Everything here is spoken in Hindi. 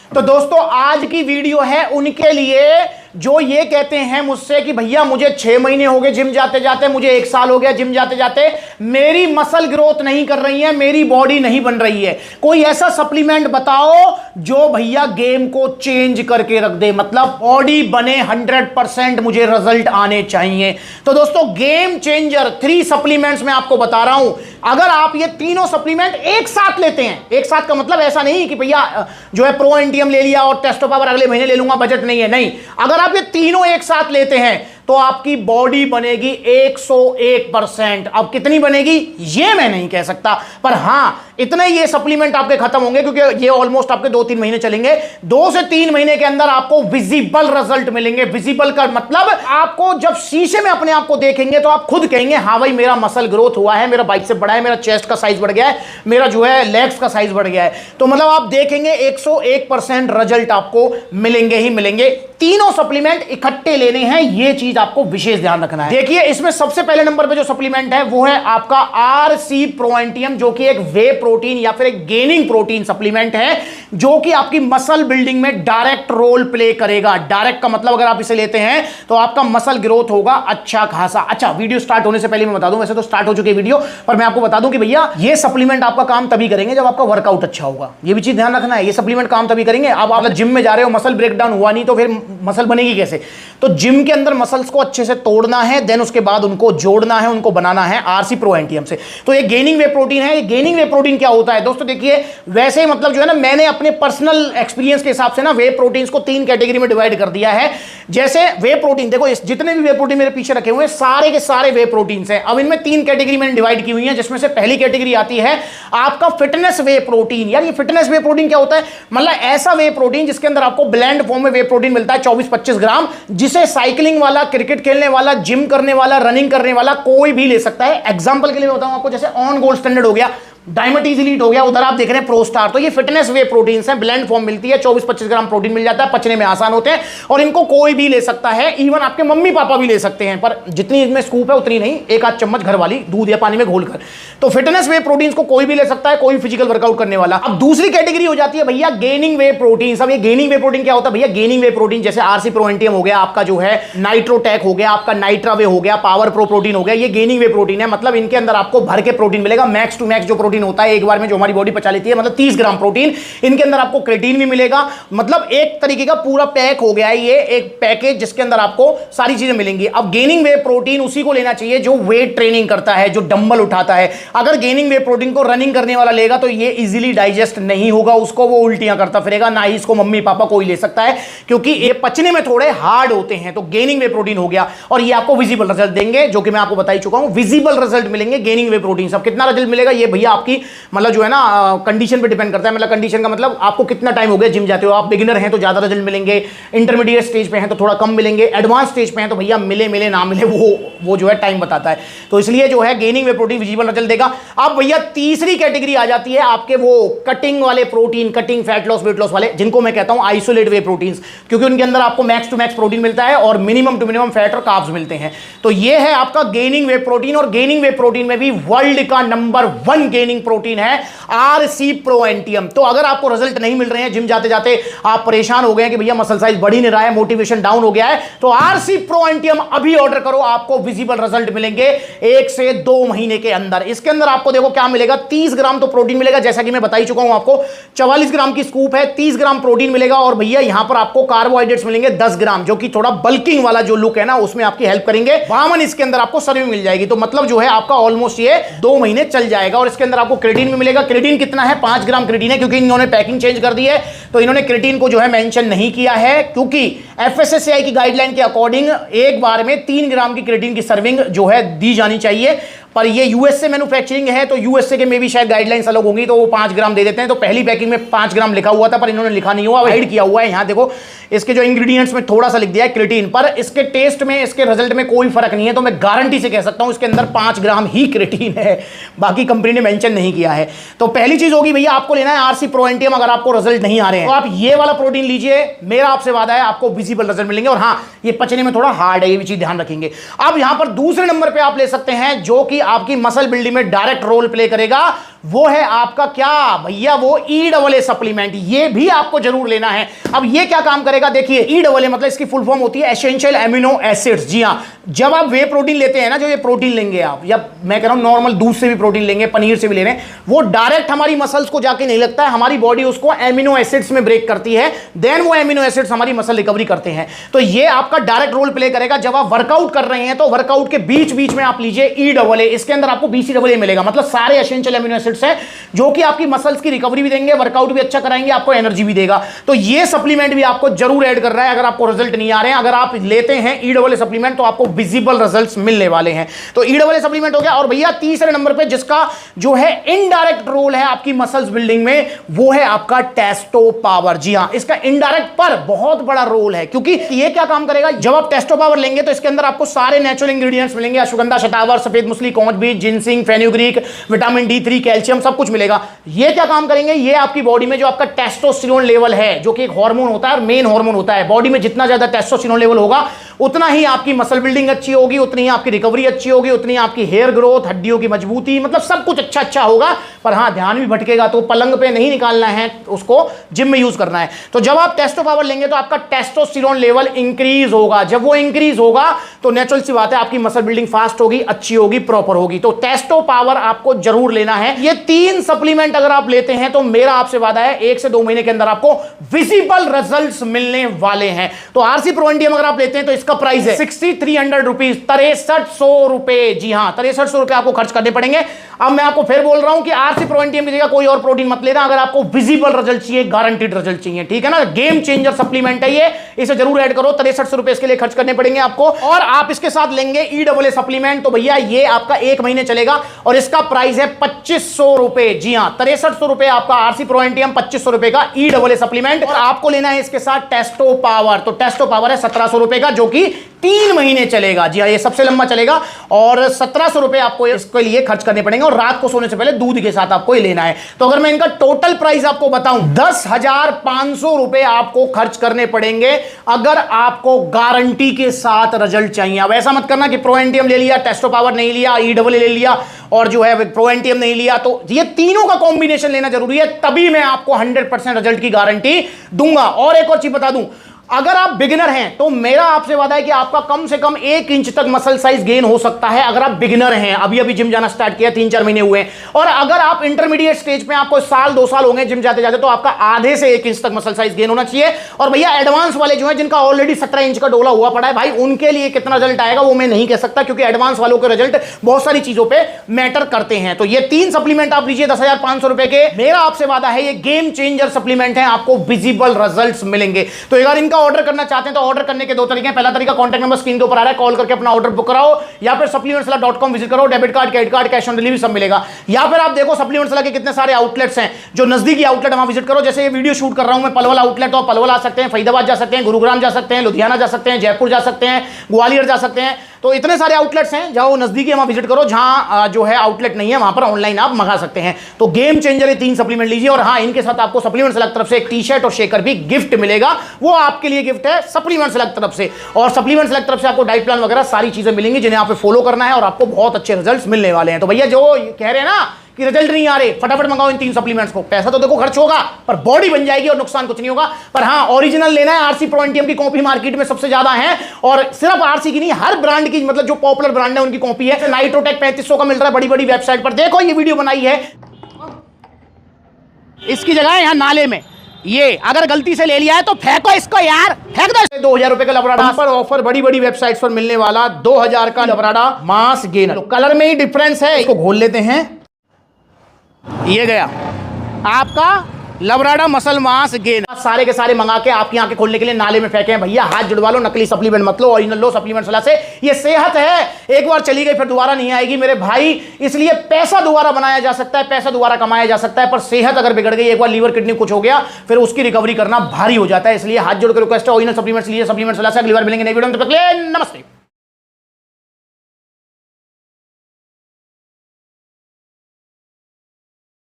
तो दोस्तों आज की वीडियो है उनके लिए जो ये कहते हैं मुझसे कि भैया मुझे 6 महीने हो गए जिम जाते जाते, मुझे 1 साल हो गया जिम जाते जाते, मेरी मसल ग्रोथ नहीं कर रही है, मेरी बॉडी नहीं बन रही है। कोई ऐसा सप्लीमेंट बताओ जो भैया गेम को चेंज करके रख दे, मतलब बॉडी बने 100%, मुझे रिजल्ट आने चाहिए। तो दोस्तों गेम चेंजर 3 सप्लीमेंट्स मैं आपको बता रहा हूं। अगर आप ये तीनों सप्लीमेंट एक साथ लेते हैं, एक साथ का मतलब ऐसा नहीं कि भैया जो है प्रो एंटीएम ले लिया और टेस्टो पावर अगले महीने ले लूंगा, बजट नहीं है, नहीं। अगर आप ये तीनों एक साथ लेते हैं तो आपकी बॉडी बनेगी 101%। अब कितनी बनेगी ये मैं नहीं कह सकता, पर हां इतने ये सप्लीमेंट आपके खत्म होंगे क्योंकि ये ऑलमोस्ट आपके 2-3 महीने चलेंगे। 2 से 3 महीने के अंदर आपको विजिबल रिजल्ट मिलेंगे। विजिबल का मतलब आपको जब शीशे में अपने आप को देखेंगे तो आप खुद कहेंगे हां भाई मेरा मसल ग्रोथ हुआ है, मेरा बाइक से बढ़ा है, मेरा चेस्ट का साइज बढ़ गया है, मेरा जो है लेग्स का साइज बढ़ गया है। तो मतलब आप देखेंगे 101% रिजल्ट आपको मिलेंगे ही मिलेंगे। तीनों सप्लीमेंट इकट्ठे लेने हैं, ये चीज आपको विशेष ध्यान रखना है। देखिए इसमें सबसे पहले नंबर पे जो सप्लीमेंट है वो है आपका आरसी प्रो एंटीएम, जो कि एक वे प्रोटीन या फिर एक गेनिंग प्रोटीन सप्लीमेंट है जो कि आपकी मसल बिल्डिंग में डायरेक्ट रोल प्ले करेगा। डायरेक्ट का मतलब अगर आप इसे लेते हैं तो आपका मसल ग्रोथ होगा अच्छा खासा। अच्छा, वीडियो स्टार्ट होने से पहले मैं बता दूं, वैसे तो स्टार्ट हो चुकी है वीडियो, पर मैं आपको बता दूं कि भैया ये सप्लीमेंट आपका काम तभी करेंगे जब आपका वर्कआउट अच्छा होगा। ये भी चीज ध्यान रखना है, ये सप्लीमेंट काम तभी करेंगे। अब आप जिम में जा रहे हो, मसल ब्रेकडाउन हुआ नहीं तो फिर मसल बनेगी कैसे? तो जिम के अंदर मसल्स को अच्छे से तोड़ना है, देन उसके बाद उनको जोड़ना है, उनको बनाना है आरसी प्रो एंटीएम से। तो ये गेनिंग वे प्रोटीन है। ये गेनिंग वे प्रोटीन क्या होता है दोस्तों? देखिए वैसे ही मतलब जो है ना, मैंने अपने पर्सनल एक्सपीरियंस के हिसाब से ना वे प्रोटीन्स को 3 कैटेगरी में डिवाइड कर दिया है। जैसे वे प्रोटीन, देखो जितने भी वे प्रोटीन मेरे पीछे रखे हुए हैं सारे के सारे वे प्रोटीन्स हैं। अब इनमें 3 कैटेगरी मैंने डिवाइड की हुई है, जिसमें से पहली कैटेगरी आती है आपका फिटनेस वे प्रोटीन। यार ये फिटनेस वे प्रोटीन क्या होता है? मतलब ऐसा वे प्रोटीन जिसके अंदर आपको ब्लेंड फॉर्म में वे प्रोटीन मिलता है 24-25 ग्राम, जिसे साइकिलिंग वाला, क्रिकेट खेलने वाला, जिम करने वाला, रनिंग करने वाला कोई भी ले सकता है। एग्जांपल के लिए मैं बताऊं आपको, जैसे ऑन गोल्ड स्टैंडर्ड हो गया, डायमंड इलीट हो गया, उधर आप देख रहे हैं प्रो स्टार। तो ये फिटनेस वे प्रोटीन है, ब्लेंड फॉर्म मिलती है, 24-25 ग्राम प्रोटीन मिल जाता है, पचने में आसान होते हैं और इनको कोई भी ले सकता है, इवन आपके मम्मी पापा भी ले सकते हैं, पर जितनी इसमें स्कूप है उतनी नहीं, 1-8 चम्मच घर वाली दूध या पानी में घोलकर। तो फिटनेस वे प्रोटीन को कोई भी ले सकता है, कोई फिजिकल वर्कआउट करने वाला। अब दूसरी कैटेगरी हो जाती है भैया गेनिंग वे प्रोटीन। अब ये गेनिंग वे प्रोटीन क्या होता है भैया? गेनिंग वे प्रोटीन जैसे आरसी प्रो एंटीएम हो गया, आपका जो है नाइट्रोटेक हो गया, आपका नाइट्रा वे हो गया, पावर प्रो प्रोटीन हो गया, ये गेनिंग वे प्रोटीन है। मतलब इनके अंदर आपको भर के प्रोटीन मिलेगा, मैक्स टू मैक्स जो प्रोटीन होता है एक बार में हमारी बॉडी पचा लेती है, मतलब 30 ग्राम प्रोटीन। इनके अंदर आपको क्रेटीन भी मिलेगा, मतलब एक तरीके का पूरा पैक हो गया है ये, एक पैकेज जिसके अंदर आपको सारी चीजें मिलेंगी। अब गेनिंग वे प्रोटीन उसी को लेना चाहिए जो वेट ट्रेनिंग करता है, जो डंबल उठाता है। अगर गेनिंग वे प्रोटीन को रनिंग करने वाला लेगा तो ये इजीली डाइजेस्ट नहीं होगा उसको, वो उल्टियां करता फिरेगा, ना ही इसको मम्मी पापा कोई ले सकता है क्योंकि ये पचने में थोड़े हार्ड होते हैं। तो गेनिंग वे प्रोटीन हो गया और ये आपको विजिबल रिजल्ट देंगे, जो कि मैं आपको बता ही चुका हूं। विजिबल रिजल्ट मिलेंगे गेनिंग वे प्रोटीन। अब कितना रिजल्ट मिलेगा ये भैया आपकी मतलब जो है ना कंडीशन पे डिपेंड करता है। मतलब कंडीशन का मतलब आपको कितना टाइम हो गया जिम जाते हो। आप बिगिनर हैं तो ज्यादा रिजल्ट मिलेंगे, इंटरमीडिएट स्टेज पे हैं तो थोड़ा कम मिलेंगे, एडवांस स्टेज पे हैं तो भैया मिले ना मिले वो जो है टाइम बताता है। तो इसलिए जो है गेनिंग वे प्रोटीन विजिबल रिजल्ट देगा। अब भैया तीसरी कैटेगरी आ जाती है आपके वो कटिंग वाले protein, cutting fat loss weight loss वाले, जिनको मैं कहता हूं आइसोलेट वे प्रोटीन, क्योंकि उनके अंदर आपको मैक्स टू मैक्स प्रोटीन मिलता है और मिनिमम टू मिनिमम फैट और कार्ब्स मिलते हैं। तो ये है आपका गेनिंग वे प्रोटीन। और गेनिंग वे प्रोटीन में भी वर्ल्ड का नंबर 1 गेनिंग प्रोटीन है आरसी प्रो एंटीएम। तो अगर आपको रिजल्ट नहीं मिल रहे हैं, जिम जाते जाते आप परेशान हो गए हैं कि भैया मसल साइज बढ़ ही नहीं रहा है, मोटिवेशन डाउन हो गया है, तो आरसी प्रो एंटीएम अभी ऑर्डर करो, आपको विजिबल रिजल्ट मिलेंगे 1 से 2 महीने के अंदर। इसके अंदर आपको देखो क्या मिलेगा, 30 ग्राम तो प्रोटीन मिलेगा, जैसा कि मैं बता ही चुका हूं आपको। 44 ग्राम की स्कूप है, 30 ग्राम प्रोटीन मिलेगा और भैया यहां पर आपको कार्बोहाइड्रेट्स मिलेंगे 10 ग्राम, जो कि थोड़ा बल्किंग वाला जो लुक है ना उसमें आपकी हेल्प करेंगे। वामन इसके अंदर आपको सर्विंग मिल जाएगी। तो मतलब जो है आपका ऑलमोस्ट ये 2 महीने चल जाएगा। और इसके अंदर आपको क्रेटीन भी मिलेगा। क्रेटीन कितना है? 5 ग्राम क्रेटीन है, क्योंकि इन्होंने पैकिंग चेंज कर दी है तो इन्होंने क्रेटीन को जो है मेंशन नहीं किया है, क्योंकि एफएसएसएआई की गाइडलाइन के अकॉर्डिंग एक बार में 3 ग्राम की क्रेटीन की सर्विंग जो है दी जानी चाहिए। पर ये यूएसए मैन्युफैक्चरिंग है तो यूएसए के में भी शायद गाइडलाइंस अलग होंगी, तो वो 5 ग्राम दे देते हैं। तो पहली पैकिंग में 5 ग्राम लिखा हुआ था पर इन्होंने लिखा नहीं हुआ, हाइड किया हुआ है। यहां देखो इसके जो इंग्रेडिएंट्स में थोड़ा सा लिख दिया है क्रेटीन, पर इसके टेस्ट में, इसके रिजल्ट में कोई फर्क नहीं है। तो मैं गारंटी से कह सकता हूं इसके अंदर 5 ग्राम ही क्रेटीन है, बाकी कंपनी ने मेंशन नहीं किया है। तो पहली चीज होगी भैया आपको लेना है आरसी प्रो एंटीएम। अगर आपको रिजल्ट नहीं आ रहे हैं तो आप ये वाला प्रोटीन लीजिए, मेरा आपसे वादा है आपको विजिबल रिजल्ट मिलेंगे। और हाँ, ये पचने में थोड़ा हार्ड है, ये भी चीज ध्यान रखेंगे। अब यहां पर दूसरे नंबर पे आप ले सकते हैं जो कि आपकी मसल बिल्डिंग में डायरेक्ट रोल प्ले करेगा, वो है आपका क्या भैया, वो E AA सप्लीमेंट, ये भी आपको जरूर लेना है। अब ये क्या काम करेगा देखिए, E AA मतलब इसकी फुल फॉर्म होती है एसेंशियल एमिनो एसिड्स। जी हां, जब आप वे प्रोटीन लेते हैं ना, जो ये प्रोटीन लेंगे आप, या मैं कह रहा हूं नॉर्मल दूध से भी प्रोटीन लेंगे, पनीर से भी ले रहे हैं, वो डायरेक्ट हमारी मसल्स को जाके नहीं लगता है, हमारी बॉडी उसको एमिनो एसिड्स में ब्रेक करती है, देन वो एमिनो एसिड्स हमारी मसल रिकवरी करते हैं। तो ये आपका डायरेक्ट रोल प्ले करेगा। जब आप वर्कआउट कर रहे हैं तो वर्कआउट के बीच बीच में आप लीजिए E AA, इसके अंदर आपको BCAA मिलेगा, मतलब सारे एसेंशियल एमिनो एसिड्स हैं जो कि आपकी मसल्स की रिकवरी भी देंगे, वर्कआउट भी अच्छा कराएंगे, आपको एनर्जी भी देगा। तो ये सप्लीमेंट भी आपको जरूर ऐड कर रहा है। अगर आपको रिजल्ट नहीं आ रहे हैं, अगर आप लेते हैं E AA सप्लीमेंट, तो आपको विजिबल रिजल्ट्स मिलने वाले हैं। तो E AA सप्लीमेंट हो गया। और भैया तीसरे नंबर पे जिसका जो है इनडायरेक्ट रोल है आपकी मसल्स बिल्डिंग में, वो है आपका टेस्टो पावर। जी हां, इसका इनडायरेक्ट पर बहुत बड़ा रोल है, क्योंकि ये क्या काम करेगा, जब आप टेस्टो पावर लेंगे तो इसके अंदर आपको सारे नेचुरल इंग्रेडिएंट्स मिलेंगे, अश्वगंधा, शतावर, सफेद मूसली, कौच बीज, ginseng, fenugreek, vitamin D3, calcium, सब कुछ मिलेगा। ये क्या काम करेंगे, ये आपकी बॉडी में जो आपका टेस्टोस्टेरोन लेवल है, जो कि एक हार्मोन होता है और मेन हार्मोन होता है, बॉडी में जितना ज्यादा टेस्टोस्टेरोन लेवल होगा उतना ही आपकी मसल बिल्डिंग अच्छी होगी, उतनी ही आपकी रिकवरी अच्छी होगी, उतनी ही आपकी हेयर ग्रोथ, हड्डियों की मजबूती, मतलब सब कुछ अच्छा अच्छा होगा। पर हाँ, ध्यान भी भटकेगा तो पलंग पे नहीं निकालना है, उसको जिम में यूज करना है। तो जब आप टेस्टो पावर लेंगे तो आपका टेस्टोस्टेरोन लेवल इंक्रीज होगा। जब वो इंक्रीज होगा तो नेचुरल सी बात है आपकी मसल बिल्डिंग फास्ट होगी, अच्छी होगी, प्रॉपर होगी। तो टेस्टो पावर आपको जरूर लेना है। ये 3 सप्लीमेंट अगर आप लेते हैं तो मेरा आपसे वादा है 1 से 2 महीने के अंदर आपको विजिबल रिजल्ट्स मिलने वाले हैं। तो आरसी प्रो एंडियम अगर आप लेते हैं तो इसका प्राइस है 6300 रुपीज, 6300 रुपए। जी हां, 6300 रुपए आपको खर्च करने पड़ेंगे। अब मैं आपको फिर बोल रहा हूं कि आरसी प्रो एंडियम की जगह कोई और प्रोटीन मत लेना अगर आपको विजिबल रिजल्ट चाहिए, गारंटीड रिजल्ट चाहिए, ठीक है ना। गेम चेंजर सप्लीमेंट है ये, इसे जरूर ऐड करो। 6300 रुपए इसके लिए खर्च करने पड़ेंगे आपको। और आप इसके साथ लेंगे E AA सप्लीमेंट, तो भैया ये आपका 1 महीने चलेगा और इसका प्राइस है 2500 रुपए। जी हां, 6300 रुपए आपका आरसी प्रो एंडियम, 2500 रुपए का E AA सप्लीमेंट। और आपको लेना है इसके साथ टेस्टो पावर। तो टेस्टो पावर है 1700 रुपए का, जो कि 3 महीने चलेगा। जी हां, ये सबसे लंबा चलेगा और 1700 रुपए आपको इसके लिए खर्च करने पड़ेंगे। और रात को सोने से पहले दूध के साथ आपको ये लेना है। तो अगर मैं इनका टोटल प्राइस आपको बताऊं, 10,500 रुपए आपको खर्च करने पड़ेंगे अगर आपको गारंटी के साथ रिजल्ट चाहिए। अब ऐसा मत करना कि प्रो एंडियम ले लिया, टेस्टो पावर नहीं लिया, E AA ले लिया और जो है प्रो एंडियम नहीं लिया। तो ये तीनों का कॉम्बिनेशन लेना जरूरी है, तभी मैं आपको 100% रिजल्ट की गारंटी दूंगा। और एक और चीज बता दूं, अगर आप बिगिनर हैं तो मेरा आपसे वादा है कि आपका कम से कम 1 इंच तक मसल साइज गेन हो सकता है अगर आप बिगिनर हैं, अभी अभी जिम जाना स्टार्ट किया, 3-4 महीने हुए हैं। और अगर आप इंटरमीडिएट स्टेज पे, आपको 1-2 साल हो गए जिम जाते जाते, तो आपका आधे से 1 इंच तक मसल साइज गेन होना चाहिए। और भैया एडवांस वाले जो है, जिनका ऑलरेडी 17 इंच का डोला हुआ पड़ा है, भाई उनके लिए कितना रिजल्ट आएगा वो मैं नहीं कह सकता, क्योंकि एडवांस वालों के रिजल्ट बहुत सारी चीजों पर मैटर करते हैं। तो ये 3 सप्लीमेंट आप लीजिए 10,500 रुपए के। मेरा आपसे वादा है ये गेम चेंजर सप्लीमेंट है, आपको विजिबल रिजल्ट मिलेंगे। तो अगर इनका ऑर्डर करना चाहते हैं तो ऑर्डर करने के 2 तरीके हैं। पहला तरीका, कॉन्टैक्ट नंबर स्क्रीन के ऊपर आ रहा है, कॉल करके अपना ऑर्डर बुक कराओ, या फिर supplementsala.com विजिट करो, debit card, credit card, cash on delivery सब मिलेगा। या फिर आप देखो सप्लीमेंट्स वाला के कितने सारे आउटलेट्स हैं, जो नजदीकी आउटलेट वहां विजिट करो। जैसे ये वीडियो शूट कर रहा हूं मैं पलवल आउटलेट, तो पलवल आ सकते हैं, फरीदाबाद जा सकते हैं, गुरुग्राम जा सकते हैं, लुधियाना जा सकते हैं, जयपुर जा सकते हैं, ग्वालियर जा सकते हैं। तो इतने सारे आउटलेट्स हैं, जहां नजदीकी वहां विजिट करो। जहां जो है आउटलेट नहीं है वहां पर ऑनलाइन आप मंगा सकते हैं। तो गेम चेंजर ये 3 सप्लीमेंट लीजिए। और हाँ, इनके साथ आपको सप्लीमेंट्स अलग तरफ से एक टी-शर्ट और शेकर भी गिफ्ट मिलेगा, वो आपके लिए गिफ्ट है सप्लीमेंट्स अलग तरफ से। और सप्लीमेंट्स अलग तरफ से आपको डाइट प्लान वगैरह सारी चीजें मिलेंगी, जिन्हें आप फॉलो करना है और आपको बहुत अच्छे रिजल्ट्स मिलने वाले हैं। तो भैया जो कह रहे हैं ना कि रिजल्ट नहीं आ रहे, फटाफट मंगाओ इन 3 सप्लीमेंट्स को। पैसा तो देखो खर्च होगा, पर बॉडी बन जाएगी और नुकसान कुछ नहीं होगा। पर हाँ, ओरिजिनल लेना है। आरसी प्रो एंडियम की कॉपी मार्केट में सबसे ज्यादा है, और सिर्फ आरसी की नहीं, हर ब्रांड की, मतलब जो पॉपुलर ब्रांड है उनकी कॉपी है। नाइट्रोटेक 3500 का मिल रहा है बड़ी बड़ी वेबसाइट पर। देखो ये वीडियो बनाई है, इसकी जगह है यहां नाले में। ये अगर गलती से ले लिया है तो फेंको इसको यार, फेंक दो। 2000 रुपए का लबराडा पर ऑफर बड़ी बड़ी वेबसाइट्स पर मिलने वाला 2000 का लबराडा मास गेनर। कलर में ही डिफरेंस है, इसको खोल लेते हैं। ये गया आपका लबराडा मसल मास गेनर। सारे के सारे मंगा के आपकी आंखें खोलने के लिए नाले में फेंके हैं। भैया हाथ जुड़वा लो, नकली सप्लीमेंट मत लो, ओरिजिनल लो सप्लीमेंट सलाह से। ये सेहत है, एक बार चली गई फिर दोबारा नहीं आएगी मेरे भाई। इसलिए पैसा दोबारा बनाया जा सकता है, पैसा दोबारा कमाया जा सकता है, पर सेहत अगर बिगड़ गई, एक बार लीवर किडनी कुछ हो गया, फिर उसकी रिकवरी करना भारी हो जाता है। इसलिए हाथ जोड़ के रिक्वेस्ट है, ओरिजिनल सप्लीमेंट्स लिए, सप्लीमेंट सलाह से। अगली बार मिलेंगे नई वीडियो में, तब तक के लिए नमस्ते।